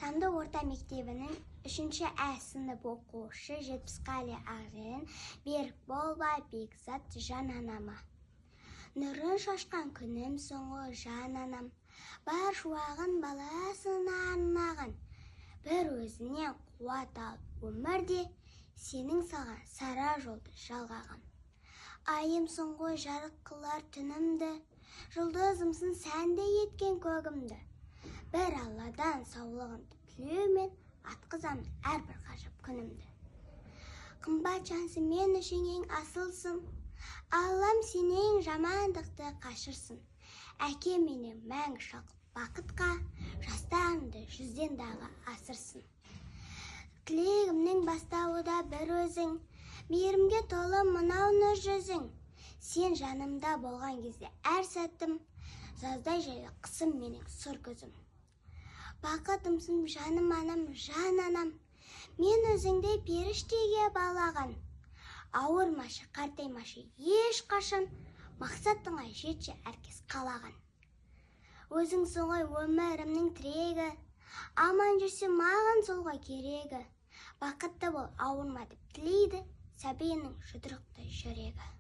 Тамды орта мектебінің 3-ші Ә сынып оқушы Жетпісқали ағайын берік болба бекзат жан анама. Нұрын шашқан күнім соңғы жан анам, бар шуағын баласына арнаған. Бір өзінен қуат алып өмірде, сенің саған сара жолды жалғаған. Айым соңғы жарық қылар түнімді, жұлдызымсың сәнді еткен көгімді. Бір Алладан саулығынды тілеумен атқызамын әрбір ғажап күнімді. Қымбат жансы мен үшін ең асылсың, Аллам сенен жамандықты қашырсын. Әке менен мәңгі шалқып бақытқа, жастарыңды жүзден дағы асырсын. Тілегімнің бастауы да бір өзің, мейірімге толы мынау нұр жүзің. Сен жанымда болған кезде әр сәтім, жаздай жайлы қысым менің сұр көзім. Бақытымсың жаным анам, жан анам, мен өзіңді періштеге балаған. Ауырмашы, қартаймашы еш қашан, мақсатыңа жетші әркез қалаған. Өзің соңғай өмірімнің тірегі, аман жүрсе маған солға керегі. Бақытты бол, ауырма деп тілейді сәбиінің жұдырықты жүрегі.